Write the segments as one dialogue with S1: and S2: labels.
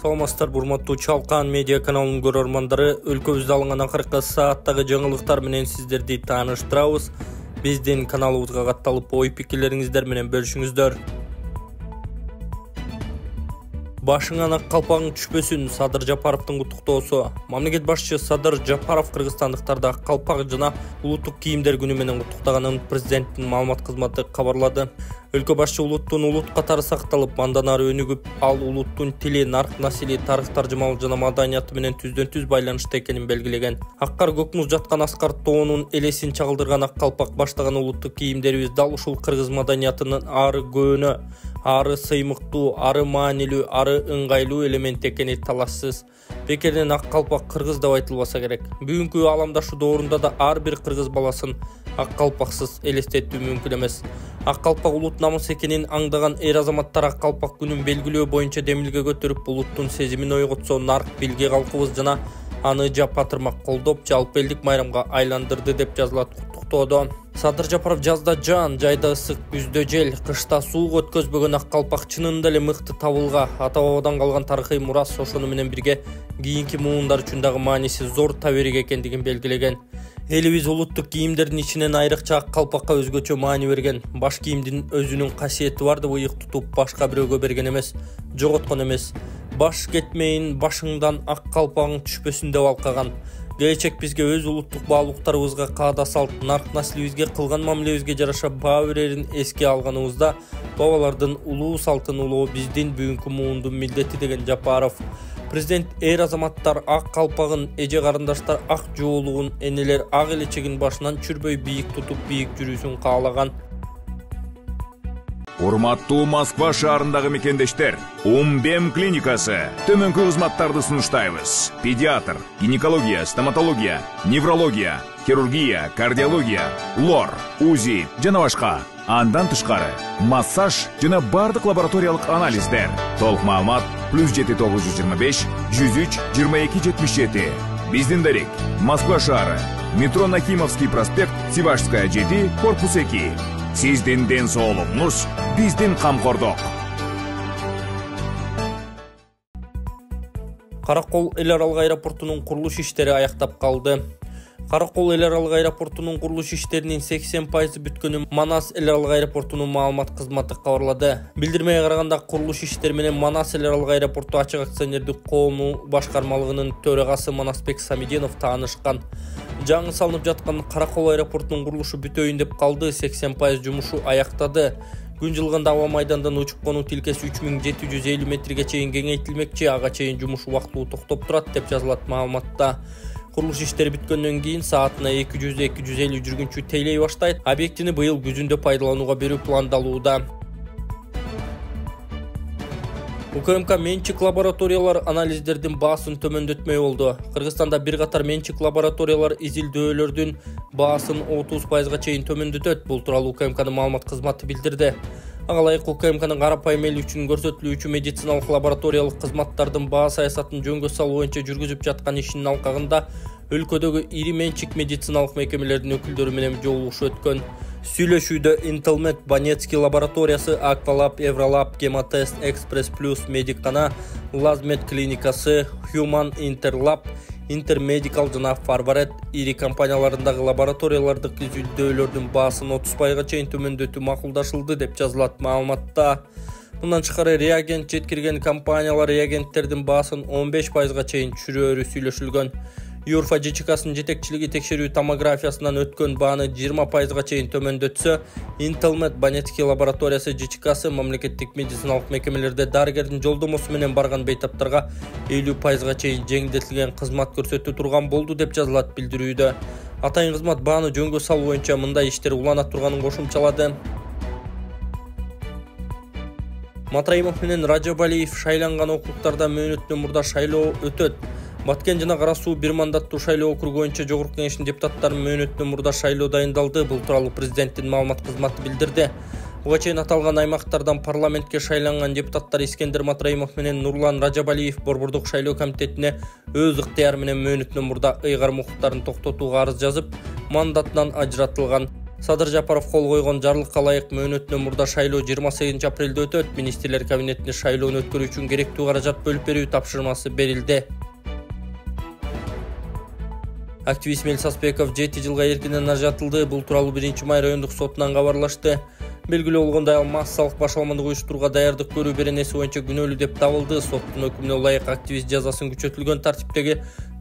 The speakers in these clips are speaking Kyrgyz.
S1: Саламатсыздар, урматтуу Чалкан медиа каналынын көрөрмандары, өлкөбүздө алынган акыркы сааттагы жаңылыктар менен сиздерди тааныштырабыз. Биздин каналыбызга катталып, ой пикирлериңиздер менен бөлүшүңүздөр. Башыңан ак калпагың түшпөсүн, Садыр Жапаровдун куттуктоосу. Мамлекет башчысы Садыр Жапаров кыргызстандыктарды ак калпак жана улуттук кийимдер күнү менен куттуктаганын президенттин маалымат кызматы кабарлады. Өлкө башчы улуттун улут катары сакталып, андан ары өнүгүп, ал улуттун тили, нарк насили, тарых таржымалык жана маданияты менен түздөн-түз байланышта экенин белгилеген. Аккар көкмуз жаткан аскар тоонун элесин чагылдырган ак калпак баштаган улуттук кийимдерибиз дал ушул кыргыз маданиятынын ары көөнө, ары сыймыктуу, ары маанилүү, ары ыңгайлуу элемент экени талашсыз. Бекерден ак калпак кыргыз деп айтылбаса керек. Бүгүнкү аламдашы доорунда да ар бир кыргыз баласын ак калпаксыз элестетүү мүмкүн эмес. Ак калпак улут намыс экенин аңдаган эр азаматтар ак калпак күнүн белгилөө боюнча демилге көтөрүп, улуттун сезимин ойготсо, нарк билге калкыбыз жана аны жапатырмак колдоп, жалпы элдик майрамга айландырды деп жазылат куттуктоодо. Садыр Жапаров жазда жан, жайда ысык, күздө жел, кышта суук өткөзбөгөн ак калпак чынында эле мыкты табылга, ата бабадан калган тарыхый мурас, ошону менен бирге кийинки муундар үчүн дагы мааниси зор таберек экендигин белгилеген. Элибиз улуттук кийимдердин ичинен айрыкча ак калпакка өзгөчө маани берген. Баш кийимдин өзүнүн касиети бар деп ыйык тутуп, башка бирөөгө берген эмес, жоготкон эмес. Баш кетмейин, башыңдан ак калпагың түшпөсүн деп алкаган. Келечек бизге өз улуттук баалуулуктарыбызга каада салт, нарк наслибизге кылган мамилебизге жараша баа берерин эске алганыбызда, бабалардын улуу салтын улоо биздин бүгүнкү муундун милдети деген Жапаров. Президент эр азаматтар ак калпагын, эже карындаштар ак жоолугун, энелер ак элечегин башынан чүрбөй бийик тутуп, бийик жүрүүсүн каалаган.
S2: Урматтуу Москва шаарындагы мекендештер, Умбем клиникасы төмөнкү кызматтарды сунуштайбыз. Педиатр, гинекология, стоматология, неврология, хирургия, кардиология, лор, УЗИ жана башка. Андан тышкары массаж жана бардык лабораториялык анализдер. Толук маалымат +7 925 103 22 77. Биздин дарек Москва шаары, метро Нахимовский проспект, Сивашская 7, корпус 2. Сиздин ден соолугуңуз биздин камкордук.
S1: Каракол эл аралык аэропортунун курулуш иштери аяктап калды. Каракол эл аралык аэропортунун курулуш иштеринин 80% бүткөнүн Манас эл аралык аэропортунун маалымат кызматы кабарлады. Билдирмеге караганда, курулуш иштери менен Манас эл аралык аэропорту ачык акционердик коому башкармалыгынын төрагасы Манасбек Самиденов таанышкан. Жаңы салынып жаткан Каракол аэропортунун курулушу бүтөйүн деп калды, 80% жумушу аяктады. Күн жылганда аба майдандан учуп конуу тилкеси 3750 метрге чейин кеңейтилмекчи, ага чейин жумуш убактылуу токтоп турат деп жазылат маалыматта. Курулуш иштери бүткөндөн кийин саатына 200-250 жүргүнчү тейлей баштайт. Объектини быйыл күзүндө пайдаланууга берүү пландалууда. УКМК менчик лабораториялар анализдердин баасын төмөндөтмөй болду. Кыргызстанда бир катар менчик лабораториялар изилдөөлөрдүн баасын 30%га чейин төмөндөтөт. Бул тууралуу УКМКнын маалымат кызматы билдирди. Ага ылайык УКМКнын карапайым эл үчүн көрсөтүлүүчү медициналык лабораториялык кызматтардын баа саясатын жөнгө салуу боюнча жүргүзүп жаткан ишинин алкагында өлкөдөгү ири менчик медициналык мекемелердин өкүлдөрү менен жолугуш өткөн. Сүйлөшүүдө Intelmet, Банецкий лабораториясы, Аквалаб, Евролаб, Гемотест, Экспресс Плюс, Медикана, Лазмед клиникасы, Human Interlab, Интермедикал жана Фарварет ири компанияларындагы лабораториялардык изилдөөлөрдүн баасын 30%га чейин төмөндөтүү макулдашылды деп жазылат маалыматта. Мындан тышкары реагент жеткирген компаниялар реагенттердин баасын 15%га чейин түшүрөөрү сүйлөшүлгөн. Юрфа ЖЧКсынын жетекчилиги текшерүү томографиясынан өткөн бааны 20%га чейин төмөндөтсө, Intelmet Банецкий лабораториясы ЖЧКсы мамлекеттик медициналык мекемелерде дарыгердин жолдомосу менен барган бейтаптарга 50%га чейин жеңилдетилген кызмат көрсөтө турган болду деп жазылат билдирүүдө. Атайын кызмат бааны жөнгө салуу боюнча мындай иштер улана турганын кошумчалады. Матраимов менен Ражабалиев шайланган округдарда мөөнөттөн мурда шайлоо өтөт. Баткен жана Кара Суу бир мандаттуу шайлоо округу боюнча Жогорку Кеңештин депутаттары мөөнөттөн мурда шайлоо дайындалды. Бул тууралуу президенттин маалымат кызматы билдирди. Буга чейин аталган аймактардан парламентке шайланган депутаттар Искендер Матраимов менен Нурлан Ражабалиев Борбордук шайлоо комитетине өз ыктыяры менен мөөнөттөн мурда ыйгарым укуктарын токтотууга арыз жазып, мандатынан ажыратылган. Садыр Жапаров кол койгон жарлыкка ылайык мөөнөтүнөн мурда шайлоо 28 апрелде өтөт. Министрлер кабинетине шайлоону өткөрүү үчүн керектүү каражат бөлүп берүү тапшырмасы берилди. Активист Мелис Аспеков 7 жылга эркинен ажыратылды. Бул тууралуу 1-май райондук сотунан кабарлашты. Белгилүү болгондой, ал массалык башаламандык уюштурууга даярдык көрүү беренеси боюнча күнөөлүү деп табылды. Соттун өкүмүнө ылайык активист жазасын күчөтүлгөн тартиптеги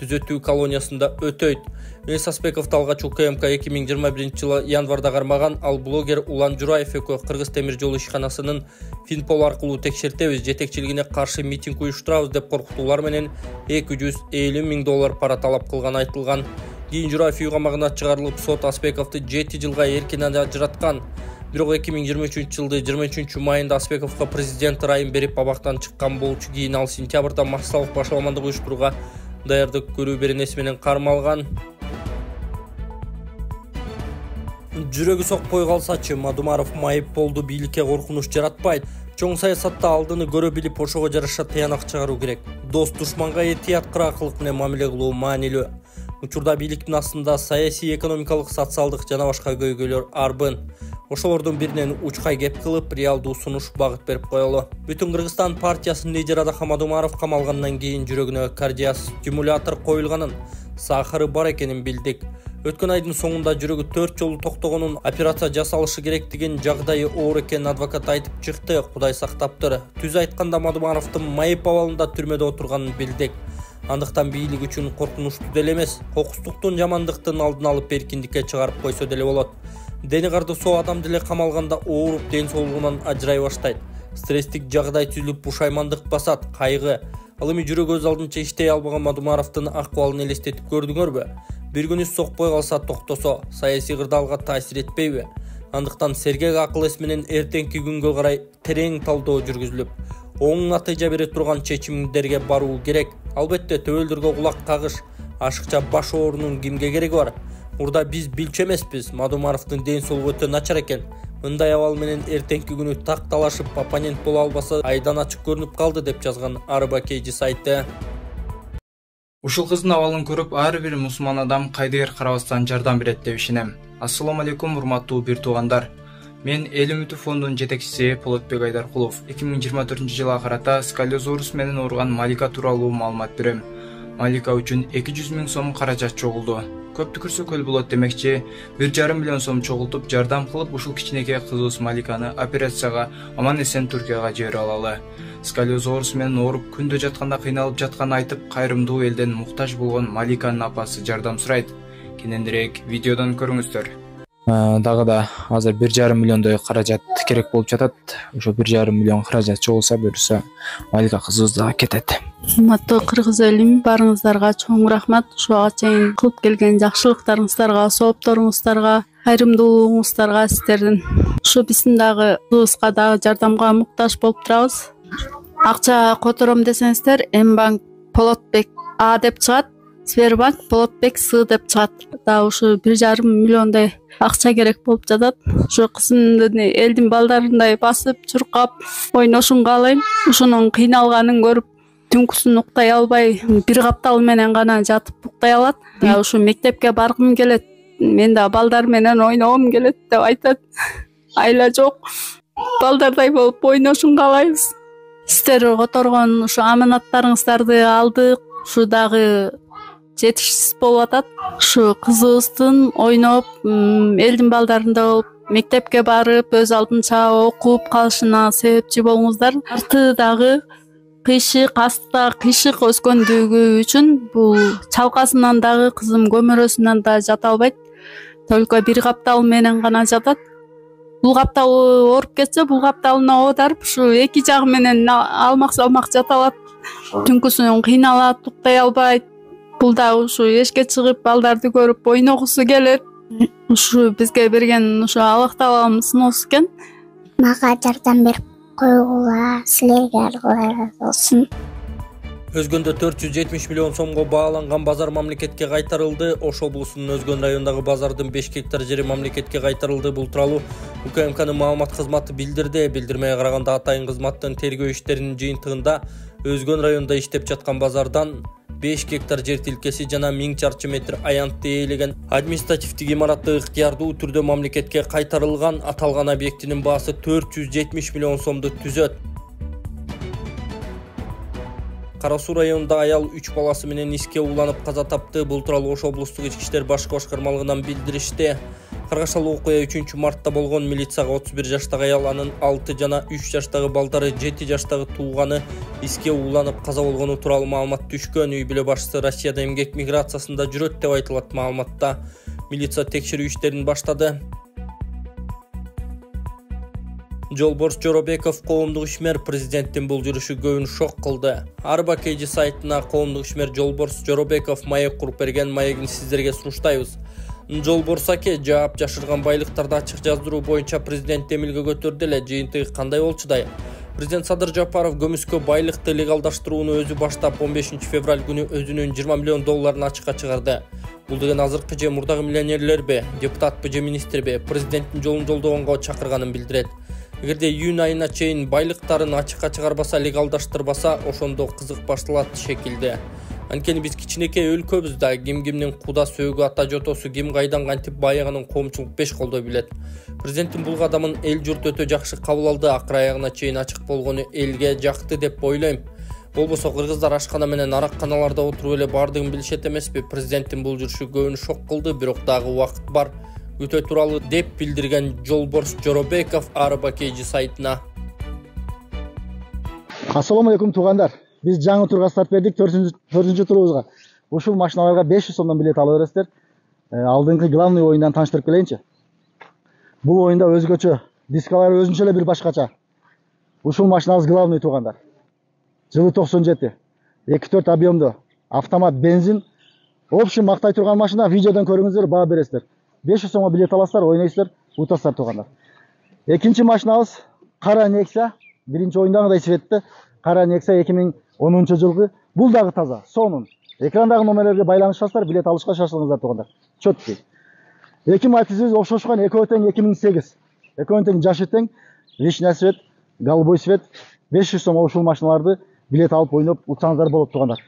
S1: түзөтүү колониясында өтөйт. Мелис Аспековду алгач УКМК 2021 жылы январда кармаган. Ал блогер Улан Жураев экөө Кыргыз темир жол ишканасынын Финпол аркылуу текшертебиз, жетекчилигине каршы митинг уюштурабыз деп коркутуулар менен $250,000 пара талап кылганы айтылган. Кийин Жураев үй камагына чыгарылып, сот Аспековду 7 жылга эркинен ажыраткан. Бирок 2023 жылды 23 майында Аспековго президент ырайым берип абактан чыккан болчу. Кийин ал сентябрда массалык башаламандык уюштурууга даярдык көрүү беренеси менен кармалган. Жүрөгү сокпой калсачы, Мадумаров майып болду, бийликке коркунуч жаратпайт. Чоң саясатта алдыны көрө билип, ошого жараша таянак чыгаруу керек. Дос душманга этият кыраакылык менен мамиле кылуу маанилүү. Учурда бийликтин астында саясий, экономикалык, социалдык жана башка көйгөйлөр арбын. Ошолордун биринен учкай кеп кылып, реалдуу сунуш багыт берип коелу. Бүтүн Кыргызстан партиясынын лидери Адахам Мадумаров камалгандан кийин жүрөгүнө кардиостимулятор коюлганын, сахары бар экенин билдик. Өткөн айдын соңунда жүрөгү 4 жолу токтогонун, операция жасалышы керектигин, жагдайы оор экенин адвокат айтып чыкты. Кудай сактаптыр. Түз айтканда Мадумаровдун майып абалында түрмөдө отурганын билдик. Андыктан бийлик үчүн коркунучтуу деле эмес, кокустуктун, жамандыктын алдын алып эркиндикке чыгарып койсо деле болот. Дени карды соо адам деле камалганда ооруп, ден соолугунан ажырай баштайт. Стресстик жагдай түзүлүп, бушаймандык басат, кайгы. Ал эми жүрөгү өз алдынча иштей албаган Мадумаровдун акыбалын элестетип көрдүңөрбү? Bir gün сокпой калса токтосо, саясий кырдаалга таасир этпейби? Андыктан сергек акыл эс менен эртеңки күнгө карай терең талдоо жүргүзүлүп, оң натыйжа бере турган чечимдерге баруу керек. Албетте төбөлдөргө кулак кагыш, ашыкча баш оорунун кимге кереги бар? Мурда биз билчү эмеспиз, Мадумаровдун ден соолугу өтө начар экен. Мындай абал менен эртеңки күнү так талашып оппонент боло албаса айдан ачык көрүнүп калды деп жазган Арба Кейжи сайты.
S3: Ушул кыздын абалын көрүп, ар бир мусулман адам кайдыгер карабастан жардам берет деп ишенем. Ассаламу алейкум, урматтуу бир туугандар. Мен Эл үмүтү фондунун жетекчиси Полотбек Айдаркулов. 2024 жылга карата сколиозорус менен ооруган Малика тууралуу маалымат берем. Малика үчүн 200,000 сом каражат чогулду. Көп түкүрсө көл болот демекчи, 1,5 миллион сом чогултуп жардам кылып, ушул кичинекей кызыбыз Маликаны операцияга аман эсен Түркияга жибере алалы. Сколиозорус менен ооруп, күндө жатканда кыйналып жатканын айтып, кайрымдуу элден муктаж болгон Маликанын апасы жардам сурайт. Кененирээк видеодон көрүңүздөр. Дагы да азыр 1,5 миллиондой каражат керек болуп жатат. Ошо 1,5 миллион каражат чогулса, буюрса Малика кызыбыз да кетет.
S4: Урматтуу кыргыз элим, барыңыздарга чоң рахмат. Ушуга чейин кылып келген жакшылыктарыңыздарга, соопторуңуздарга, кайрымдуулугуңуздарга сиздердин. Ушу биздин дагы кызыбызга дагы жардамга муктаж болуп турабыз. Акча котором десеңиздер, Мбанк Полотбек А деп чыгат, Сбербанк Полотбек С деп чыгат. Да ушу 1,5 миллиондой акча керек болуп жатат. Ушу кызымдын элдин балдарындай басып, чуркап, ойношун каалайм. Ушунун кыйналганын көрүп, түнкүсүн уктай албай, бир каптал менен гана жатып уктай алат. Да ушу мектепке баргым келет, мен да балдар менен ойногум келет деп айтат. Айла жок, балдардай болуп ойношун каалайбыз. Сиздер которгон ушу аманаттарыңыздарды алдык. Ушу дагы жетишсиз болуп атат. Ушу кызыбыздын ойноп, элдин балдарында болуп, мектепке барып, өз алдынча окуп калышына себепчи болуңуздар. Арты дагы кыйшык, астта кыйшык өскөндүгү үчүн бул чалкасынан дагы кызым көмөрөсүнөн да жата албайт. Только бир каптал менен гана жатат. Бул каптал ооруп кетсе, бул капталына оодарып, ушу эки жагы менен алмак-салмак жата алат. Түнкүсүн кыйналат, уктай албайт. Бул да ушу эшикке чыгып, балдарды көрүп ойногусу келет. Ушу бизге берген ушу Аллах тааланын сыноосу экен.
S5: Мага жардам берип койгула, силерге аргылар болсун.
S1: Өзгөндө 470 миллион сомго бааланган базар мамлекетке кайтарылды. Ош облусунун Өзгөн районундагы базардын 5 гектар жери мамлекетке кайтарылды. Бул тууралуу УКМКнын маалымат кызматы билдирди. Билдирмеге караганда атайын кызматтын тергөө иштеринин жыйынтыгында Өзгөн районунда иштеп жаткан базардан 5 гектар жер тилкеси жана 1000 чарчы метр аянтты ээлеген административдик имаратты ыктыярдуу түрдө мамлекетке кайтарылган. Аталган объектинин баасы 470 миллион сомду түзөт. Кара Суу районунда аял 3 баласы менен иске ууланып каза тапты. Бул тууралуу Ош облустук ички иштер башкы башкармалыгынан билдиришти. Каргашалы окуя 3 мартта болгон. Милицияга 31 жаштагы аял, анын 6 жана 3 жаштагы балдары, 7 жаштагы тууганы иске ууланып каза болгону тууралуу маалымат түшкөн. Үй бүлө башчысы Россияда эмгек миграциясында жүрөт деп айтылат маалыматта. Милиция текшерүү иштерин баштады. Жолборс Жоробеков коомдук ишмер. Президенттин бул жүрүшү көбүн шок кылды. Арба KG сайтына коомдук ишмер Жолборс Жоробеков маек куруп берген. Маегин сиздерге суруштайбыз. Жолборс аке, жаап жашырган байлыктарды ачык жаздыруу боюнча президент эмилге көтөрдү эле. Жыйынтыгы кандай болчудай? Президент Садыр Жапаров көмүскө байлыкты легалдаштырууну өзү баштап 15 февраль күнү өзүнүн 20 миллион долларын ачыкка чыгарды. Бул деген азыркы же мурдагы миллионерлерби, депутатпы же министрби президенттин жолун жолдогонго чакырганын билдирет. Эгерде июнь айына чейин байлыктарын ачыкка чыгарбаса, легалдаштырбаса, ошондо кызык башталат шекилде. Анткени биз кичинекей өлкөбүз да, кимдин куда сөөгү ата жотосу, ким кайдан кантип байыганын коомчулук беш колдой билет. Президенттин бул кадамын эл журт өтө жакшы кабыл алды. Акыр аягына чейин ачык болгону элге жакты деп ойлойм. Болбосо кыргыздар ашкана менен аракканаларда отуруп эле бардыгын билишет эмеспи? Президенттин бул жүрүшү көбүн шок кылды, бирок дагы убакыт бар. Күтө туралы деп билдирген Жолборс Жоробеков Арба KG сайтына.
S6: Assalamu alaikum туугандар. Биз жаңы турга старт бердик 4-чү турубузга. Ушул машиналарга 500 сомдон билет ала бересиздер. Алдыңкы главный оюндан тааныштырып келейинчи. Бул оюнда өзгөчө, дискалары өзүнчө эле бир башкача. Ушул машинабыз главный туугандар. Жылы 97, 2-4 объемдуу, автомат, бензин. Общем мактай турган машина, видеодон көрүңүздөр, баа бересиздер. 500 сомго билет аласыздар, ойнойсуздар, утасыздар туугандар. Экинчи машинабыз кара Nexia, биринчи оюндагыдай светти. Кара Nexia 2010 жылгы. Бул дагы таза, сонун. Экрандагы номерлерге байланышасыздар, билет алышка шашылыңыздар туугандар. Чөткү. Эки матизибиз окшошкон, экөө тең 2008. Экөө тең жашы тең, лишний свет, голубой свет. 500 сом ушул машиналарды билет алып ойноп утсаңыздар болот туугандар.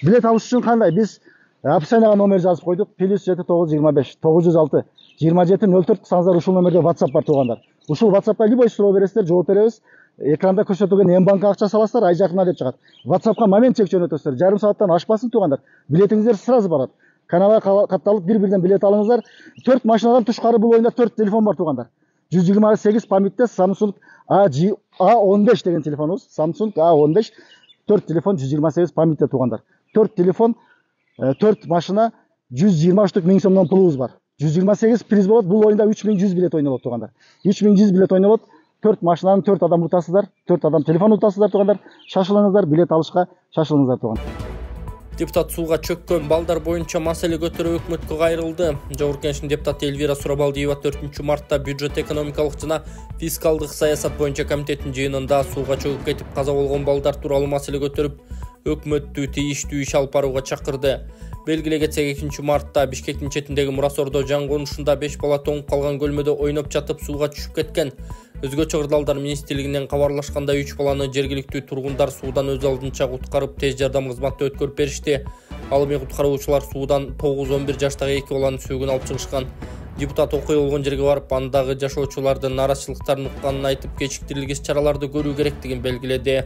S6: Билет алыш үчүн кандай? Биз описанияга номер жазып койдук. +7925 906 2704 кылсаңыздар ушул номерде WhatsApp бар туугандар. Ушул WhatsAppка любой суроо бересиздер, жооп беребиз. Экранда көрсөтүлгөн М-банк акча саласыздар, ай жакында деп чыгат. WhatsAppка момент чек жөнөтөсүздөр. Жарым сааттан ашпасын туугандар. Билетиңиздер сразу барат. Каналга катталып бир-бирден билет алыңыздар. 4 машинадан тушкары бул оюнда 4 телефон бар туугандар. 128 памятте Samsung A15 деген телефонубуз. Samsung A15 4 телефон 128 памятте туугандар. 4 телефон 4 машина 123 миң сомдон пулубуз бар. 128 приз болот. Бул оюнда 3100 билет ойнолот туугандар. 3100 билет ойнолот. 4 машинаны 4 адам утасыздар, 4 адам телефон утасыздар туугандар. Шашылыңыздар, билет алышка шашылыңыздар туугандар.
S1: Депутат сууга чөккөн балдар боюнча маселе көтөрүп өкмөткө кайрылды. Жогорку Кеңештин депутаты Эльвира Сурабалдиева 4 мартта бюджет экономикалык жана фискалдык саясат боюнча комитеттин жыйынында сууга чөгүп кетип каза болгон балдар тууралуу маселе көтөрүп, өкмөттү тийиштүү иш алып барууга чакырды. Белгилей кетсек 2 мартта Бишкектин четиндеги Мурасордо жан конушунда 5 бала тоңуп калган көлмөдө ойноп жатып сууга түшүп кеткен. Өзгөчө Кырдаалдар министрлигинен кабарлашканда 3 баланы жергиликтүү тургундар суудан өз алдынча куткарып тез жардам кызматына өткөрүп беришти. Ал эми куткаруучулар суудан 9-11 жаштагы 2 баланын сөөгүн алып чыгышкан. Депутат окуя болгон жерге барып, андагы жашоочулардын нараачылыктарын укканын айтып, кечиктирилгис чараларды көрүү керектигин белгиледи.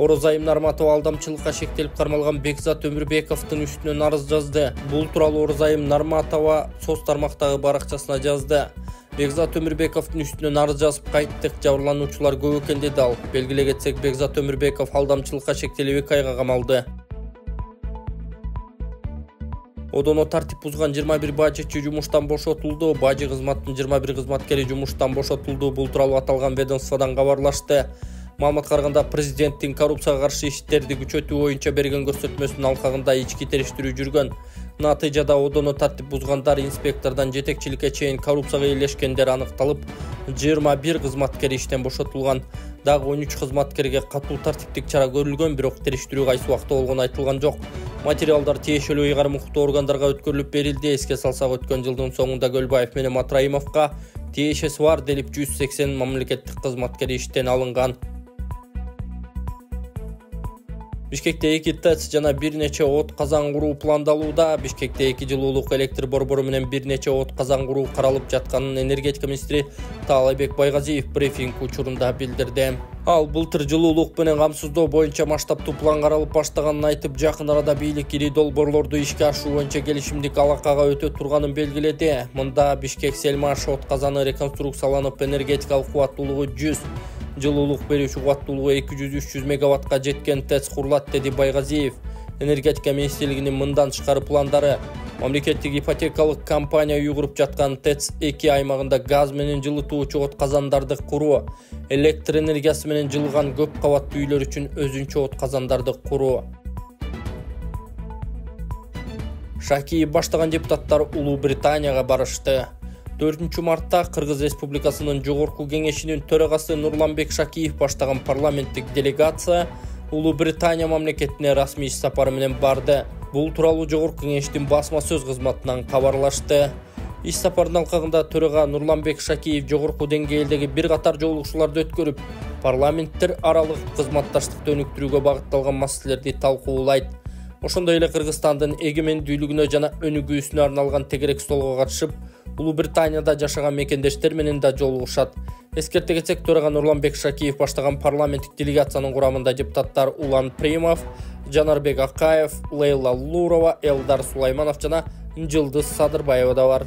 S1: Орозайым Нарматова алдамчылыкка шектелип кармалган Бекзат Өмүрбековдун үстүнөн арыз жазды. Бул тууралуу Орозайым Нарматова соц тармактагы баракчасына жазды. Бекзат Өмүрбековдун үстүнөн арыз жазып кайттык, жабырлануучулар көп экен деди ал. Белгилей кетсек, Бекзат Өмүрбеков алдамчылыкка шектелип 2 айга камалды. Одоно тартип бузган 21 бажычы жумуштан бошотулду. Бажы кызматтын 21 кызматкери жумуштан бошотулду. Бул тууралуу аталган ведомстводон кабарлашты. Маалыматка караганда, президенттин коррупцияга каршы иштерди күчөтүү боюнча берген көрсөтмөсүнүн алкагында ички териштирүү жүргөн. Натыйжада одоно тартип бузгандар инспектордон жетекчиликке чейин коррупцияга элешкендер аныкталып, 21 кызматкер иштен бошотулган. Дагы 13 кызматкерге катуу тартиптик чара көрүлгөн, бирок териштирүү кайсы убакта болгону айтылган жок. Материалдар тиешелүү ыйгарым укуктуу органдарга өткөрүлүп берилди. Эске салсак, өткөн жылдын соңунда Көлбаев менен Матраимовго тиешеси бар делип 180 мамлекеттик кызматкер иштен алынган. Бишкекте 2 ТЭЦ жана бир нече от казан куруу пландалууда. Бишкекте 2 жылуулук электр борбору менен бир нече от казан куруу каралып жатканын энергетика министри Таалайбек Байгазиев брифинг учурунда билдирди. Ал былтыр жылуулук менен камсыздоо боюнча масштабтуу план каралып баштаганын айтып, жакын арада бийлик ири долбоорлорду ишке ашыруу боюнча келишимдик алакага өтө турганын белгиледи. Мында Бишкек Сельмаш от казаны реконструкцияланып, энергетикалык кубаттуулугу 100, жылуулук берүүчү кубаттуулугу 200-300 мегаваттка жеткен ТЭЦ курулат, деди Байгазиев. Энергетика министрлигинин мындан тышкары пландары: мамлекеттик ипотекалык компания уйгуруп жаткан ТЭЦ 2 аймагында газ менен жылытуучу от казандарды куруу, электр энергиясы менен жылган көп кабаттуу үйлөр үчүн өзүнчө от казандарды куруу. Шакиев баштаган депутаттар Улуу Британияга барышты. 4 мартта Кыргыз Республикасынын Жогорку кеңешинин төрагасы Нурланбек Шакиев баштаган парламенттик делегация Улуу Британия мамлекетине расмий иш сапары менен барды. Бул тууралуу Жогорку кеңештин басма сөз кызматынан кабарлашты. Иш сапардын алкагында төрага Нурланбек Шакиев жогорку деңгээлдеги бир катар жолугушууларды өткөрүп, парламенттер аралык кызматташтыкты өнүктүрүүгө багытталган маселелерди талкуулайт. Ошондой эле Кыргызстандын эгемендүүлүгүнө жана өнүгүүсүнө арналган тегерек столго катышып, Улуу Британияда жашаган мекендештер менен да жолугушат. Эскерте кетсек, төрага Нурланбек Шакиев баштаган парламенттик делегациянын курамында депутаттар Улан Примов, Жанарбек Акаев, Лейла Лурова, Элдар Сулайманов жана Жылдыз Садырбаева да бар.